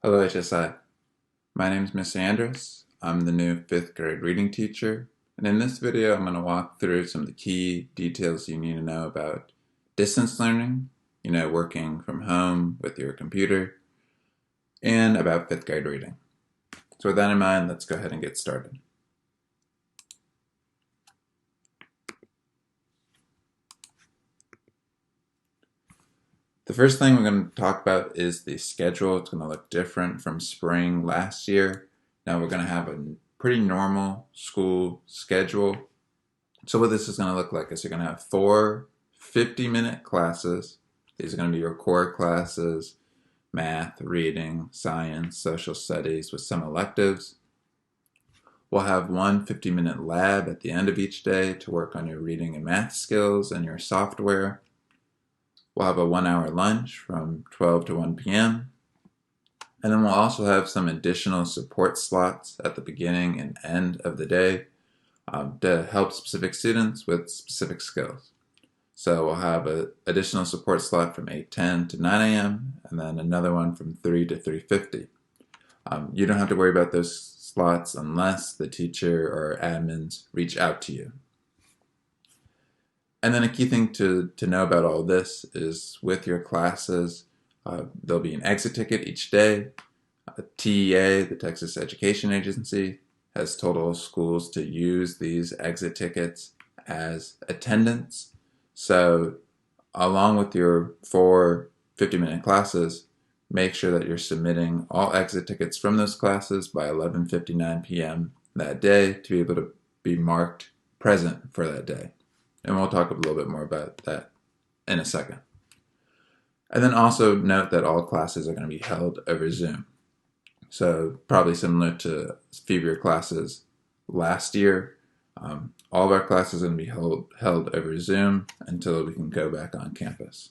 Hello, HSI. My name is Mr. Andrus. I'm the new 5th grade reading teacher, and in this video I'm going to walk through some of the key details you need to know about distance learning, working from home with your computer, and about 5th grade reading. So with that in mind, let's go ahead and get started. The first thing we're going to talk about is the schedule. It's going to look different from spring last year. Now we're going to have a pretty normal school schedule. So what this is going to look like is you're going to have 4 50-minute classes. These are going to be your core classes: math, reading, science, social studies, with some electives. We'll have 1 50-minute lab at the end of each day to work on your reading and math skills and your software. We'll have a 1-hour lunch from 12 to 1 p.m. And then we'll also have some additional support slots at the beginning and end of the day to help specific students with specific skills. So we'll have an additional support slot from 8:10 to 9 a.m. and then another one from 3 to 3:50. You don't have to worry about those slots unless the teacher or admins reach out to you. And then a key thing to know about all this is with your classes, there'll be an exit ticket each day. TEA, the Texas Education Agency, has told all schools to use these exit tickets as attendance. So along with your 4 50-minute classes, make sure that you're submitting all exit tickets from those classes by 11:59 p.m. that day to be able to be marked present for that day. And we'll talk a little bit more about that in a second. And then also note that all classes are going to be held over Zoom. So probably similar to a few of your classes last year, all of our classes are going to be held over Zoom until we can go back on campus.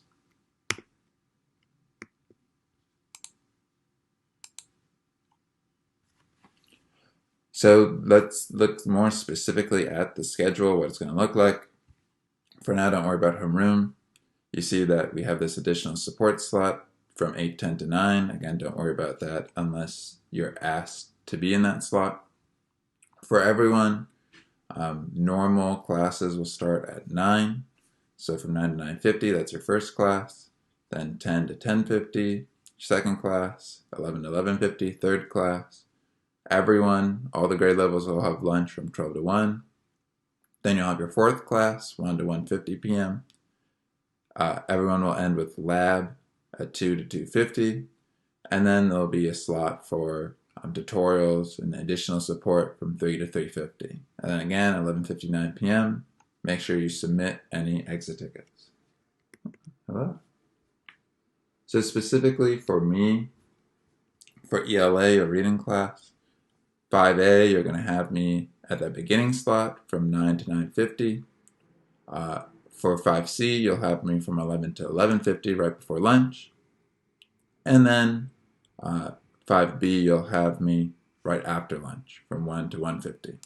So let's look more specifically at the schedule, what it's going to look like. For now, don't worry about homeroom. You see that we have this additional support slot from 8:10 to 9. Again, don't worry about that unless you're asked to be in that slot. For everyone, normal classes will start at 9. So from 9 to 9:50, that's your first class. Then 10 to 10:50, second class. 11 to 11:50, third class. Everyone, all the grade levels will have lunch from 12 to 1. Then you'll have your fourth class, 1 to 1:50 p.m. Everyone will end with lab at 2 to 2:50. And then there'll be a slot for tutorials and additional support from 3 to 3:50. And then again, 11:59 p.m., make sure you submit any exit tickets. Hello? So specifically for me, for ELA or reading class, 5A, you're going to have me at that beginning slot from 9 to 9:50. For 5C, you'll have me from 11 to 11:50 right before lunch. And then 5B, you'll have me right after lunch from 1 to 1:50.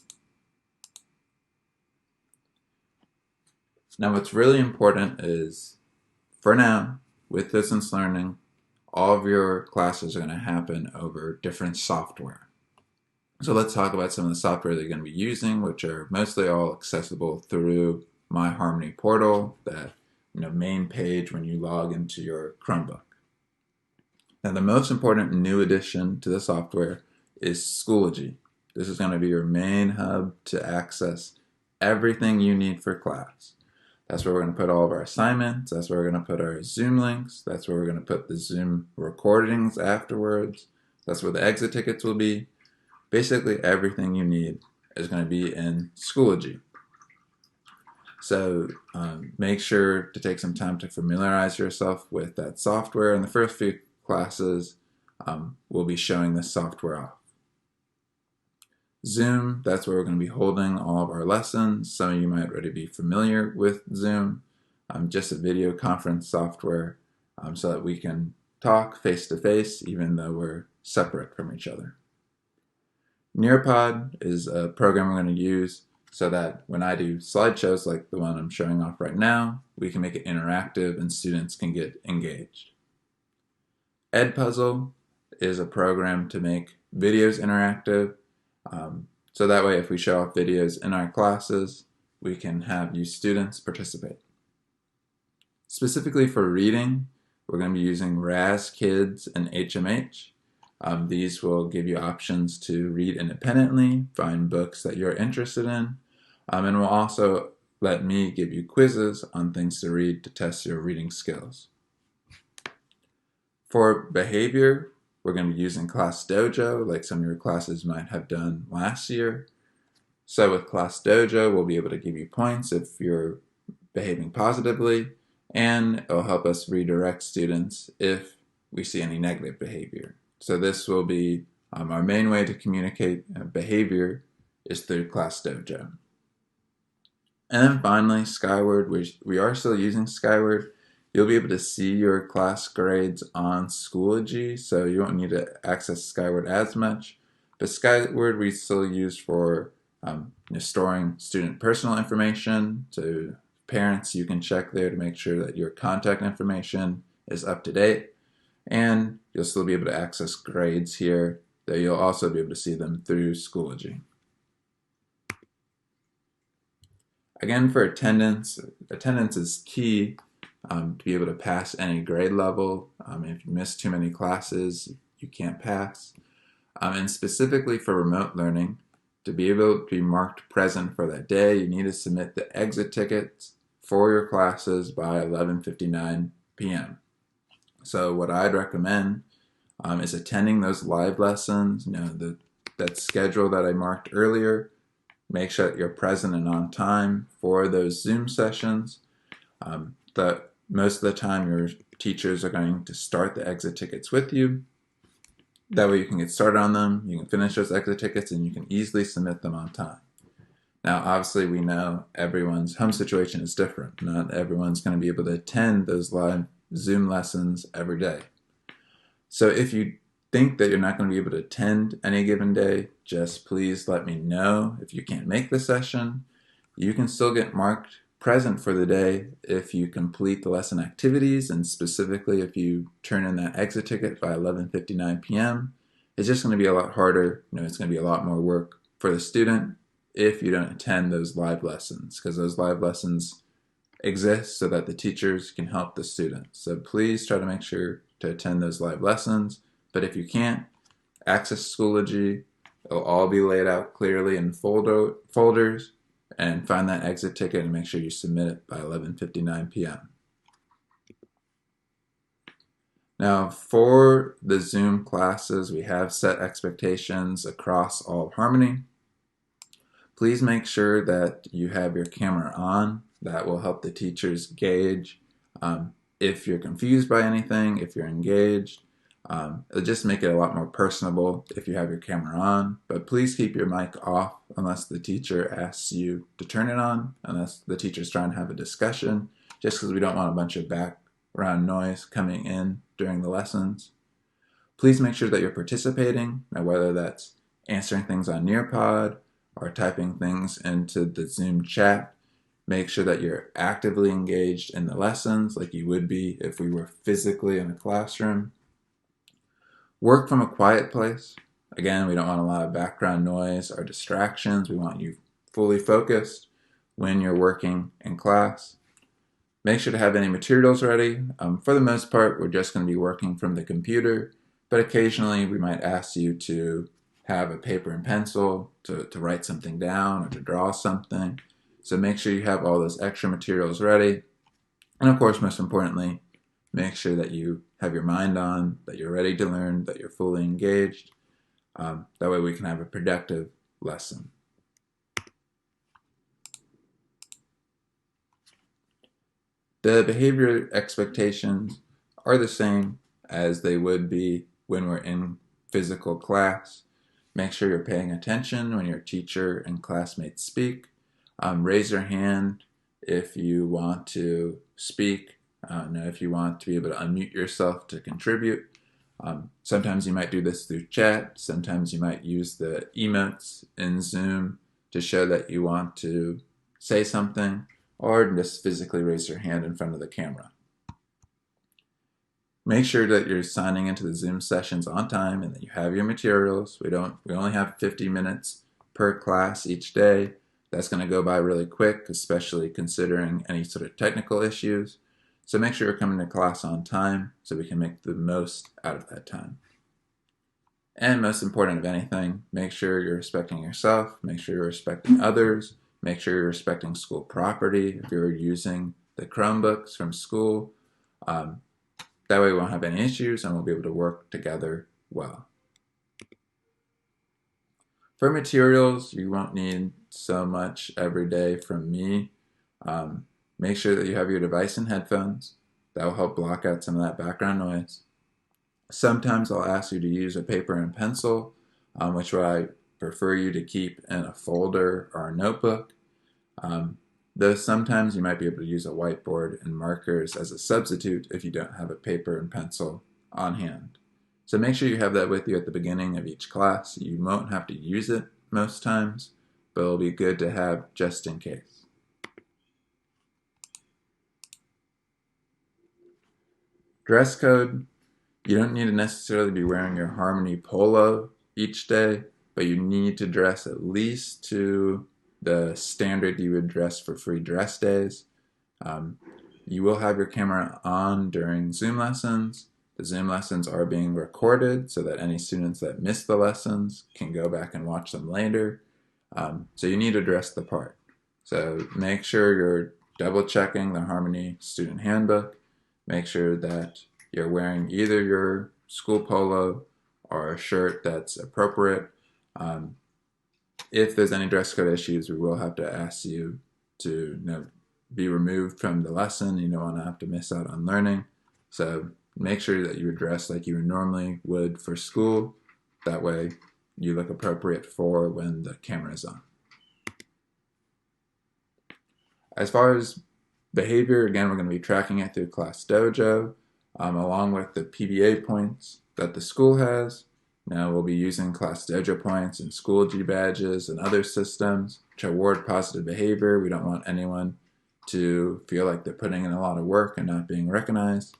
Now what's really important is, for now, with distance learning, all of your classes are going to happen over different software. So let's talk about some of the software that you're going to be using, which are mostly all accessible through My Harmony portal, that main page when you log into your Chromebook. Now the most important new addition to the software is Schoology. This is going to be your main hub to access everything you need for class. That's where we're going to put all of our assignments. That's where we're going to put our Zoom links. That's where we're going to put the Zoom recordings afterwards. That's where the exit tickets will be. Basically everything you need is going to be in Schoology. So make sure to take some time to familiarize yourself with that software. In the first few classes, we'll be showing this software off. Zoom, that's where we're going to be holding all of our lessons. Some of you might already be familiar with Zoom, just a video conference software so that we can talk face to face even though we're separate from each other. Nearpod is a program we're going to use so that when I do slideshows like the one I'm showing off right now, we can make it interactive and students can get engaged. Edpuzzle is a program to make videos interactive. So that way, if we show off videos in our classes, we can have you students participate. Specifically for reading, we're going to be using RAS Kids and HMH. These will give you options to read independently, find books that you're interested in, and will also let me give you quizzes on things to read to test your reading skills. For behavior, we're going to be using Class Dojo, like some of your classes might have done last year. So with Class Dojo, we'll be able to give you points if you're behaving positively, and it'll help us redirect students if we see any negative behavior. So this will be our main way to communicate behavior is through Class Dojo. And then finally, Skyward, which we are still using Skyward. You'll be able to see your class grades on Schoology, so you won't need to access Skyward as much. But Skyward we still use for storing student personal information. To parents, you can check there to make sure that your contact information is up to date. And you'll still be able to access grades here, though you'll also be able to see them through Schoology. Again, for attendance is key to be able to pass any grade level. If you miss too many classes, you can't pass. And specifically for remote learning, to be able to be marked present for that day, you need to submit the exit tickets for your classes by 11:59 p.m. So what I'd recommend is attending those live lessons, that schedule that I marked earlier. Make sure that you're present and on time for those Zoom sessions. That most of the time your teachers are going to start the exit tickets with you. That way you can get started on them, you can finish those exit tickets, and you can easily submit them on time. Now, obviously, we know everyone's home situation is different. Not everyone's going to be able to attend those live Zoom lessons every day. So if you think that you're not going to be able to attend any given day, just please let me know. If you can't make the session, you can still get marked present for the day if you complete the lesson activities, and specifically if you turn in that exit ticket by 11:59 p.m. It's just going to be a lot harder. It's going to be a lot more work for the student if you don't attend those live lessons, because those live lessons exist so that the teachers can help the students. So please try to make sure to attend those live lessons. But if you can't, access Schoology. It'll all be laid out clearly in folders, and find that exit ticket and make sure you submit it by 11:59 p.m. Now, for the Zoom classes, we have set expectations across all of Harmony. Please make sure that you have your camera on. That will help the teachers gauge if you're confused by anything, if you're engaged. It'll just make it a lot more personable if you have your camera on, but please keep your mic off unless the teacher asks you to turn it on, unless the teacher's trying to have a discussion, just because we don't want a bunch of background noise coming in during the lessons. Please make sure that you're participating, now whether that's answering things on Nearpod or typing things into the Zoom chat. Make sure that you're actively engaged in the lessons like you would be if we were physically in a classroom. Work from a quiet place. Again, we don't want a lot of background noise or distractions. We want you fully focused when you're working in class. Make sure to have any materials ready. For the most part, we're just going to be working from the computer, but occasionally we might ask you to have a paper and pencil to write something down or to draw something. So make sure you have all those extra materials ready. And of course, most importantly, make sure that you have your mind on, that you're ready to learn, that you're fully engaged. That way we can have a productive lesson. The behavior expectations are the same as they would be when we're in physical class. Make sure you're paying attention when your teacher and classmates speak. Raise your hand if you want to speak. If you want to be able to unmute yourself to contribute. Sometimes you might do this through chat. Sometimes you might use the emotes in Zoom to show that you want to say something, or just physically raise your hand in front of the camera. Make sure that you're signing into the Zoom sessions on time and that you have your materials. We only have 50 minutes per class each day. That's going to go by really quick, especially considering any sort of technical issues. So make sure you're coming to class on time so we can make the most out of that time. And most important of anything, make sure you're respecting yourself, make sure you're respecting others, make sure you're respecting school property if you're using the Chromebooks from school. That way we won't have any issues and we'll be able to work together well. For materials, you won't need so much every day from me. Make sure that you have your device and headphones. That will help block out some of that background noise. Sometimes I'll ask you to use a paper and pencil, which I prefer you to keep in a folder or a notebook. Though sometimes you might be able to use a whiteboard and markers as a substitute if you don't have a paper and pencil on hand. So make sure you have that with you at the beginning of each class. You won't have to use it most times, but it'll be good to have just in case. Dress code. You don't need to necessarily be wearing your Harmony polo each day, but you need to dress at least to the standard you would dress for free dress days. You will have your camera on during Zoom lessons. The Zoom lessons are being recorded so that any students that miss the lessons can go back and watch them later. So you need to dress the part. So make sure you're double checking the Harmony student handbook. Make sure that you're wearing either your school polo or a shirt that's appropriate. If there's any dress code issues, we will have to ask you to be removed from the lesson. You don't want to have to miss out on learning. So make sure that you dress like you normally would for school. That way you look appropriate for when the camera is on. As far as behavior, again, we're going to be tracking it through Class Dojo, along with the PBA points that the school has. Now we'll be using Class Dojo points and Schoology badges and other systems to award positive behavior. We don't want anyone to feel like they're putting in a lot of work and not being recognized.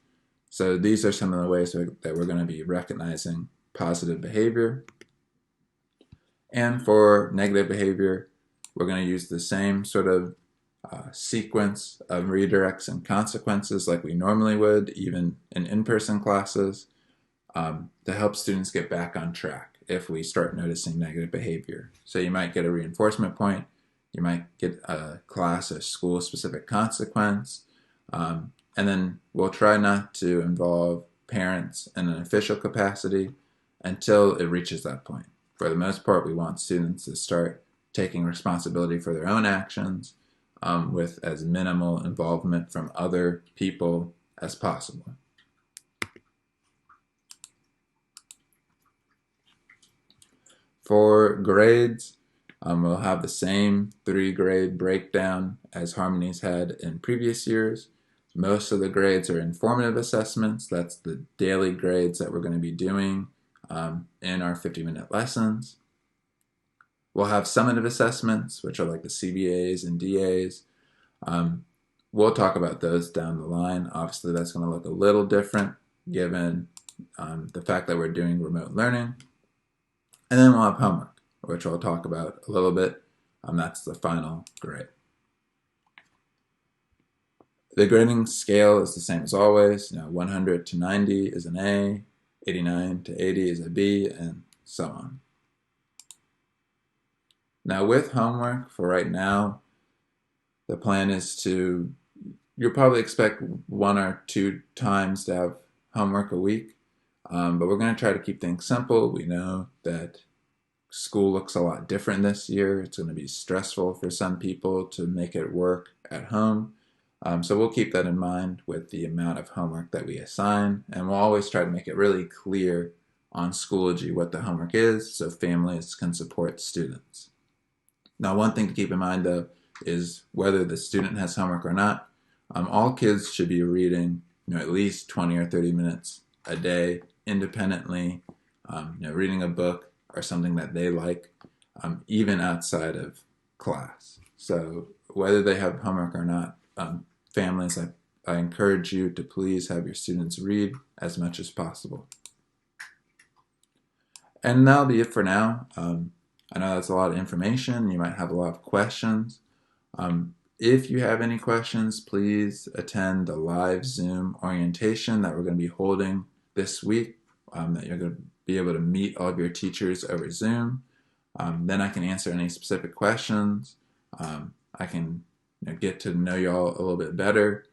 So these are some of the ways that we're going to be recognizing positive behavior. And for negative behavior, we're going to use the same sort of sequence of redirects and consequences like we normally would, even in in-person classes, to help students get back on track if we start noticing negative behavior. So you might get a reinforcement point, you might get a class or school-specific consequence, and then we'll try not to involve parents in an official capacity until it reaches that point. For the most part, we want students to start taking responsibility for their own actions with as minimal involvement from other people as possible. For grades, we'll have the same 3-grade breakdown as Harmony's had in previous years. Most of the grades are informative assessments. That's the daily grades that we're going to be doing in our 50-minute lessons. We'll have summative assessments, which are like the CBAs and DAs. We'll talk about those down the line. Obviously, that's going to look a little different given the fact that we're doing remote learning. And then we'll have homework, which I'll talk about a little bit. That's the final grade. The grading scale is the same as always. 100 to 90 is an A, 89 to 80 is a B, and so on. Now with homework, for right now, the plan is you'll probably expect 1 or 2 times to have homework a week, but we're going to try to keep things simple. We know that school looks a lot different this year. It's going to be stressful for some people to make it work at home. So we'll keep that in mind with the amount of homework that we assign, and we'll always try to make it really clear on Schoology what the homework is so families can support students. Now, one thing to keep in mind, though, is whether the student has homework or not, all kids should be reading at least 20 or 30 minutes a day independently, reading a book or something that they like, even outside of class. So whether they have homework or not, families, I encourage you to please have your students read as much as possible. And that'll be it for now. I know that's a lot of information. You might have a lot of questions. If you have any questions, please attend the live Zoom orientation that we're going to be holding this week, that you're going to be able to meet all of your teachers over Zoom. Then I can answer any specific questions. I can get to know y'all a little bit better.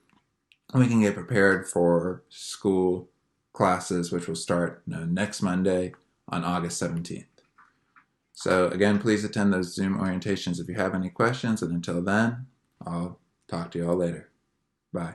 And we can get prepared for school classes, which will start next Monday on August 17th. So again, please attend those Zoom orientations if you have any questions. And until then, I'll talk to you all later. Bye.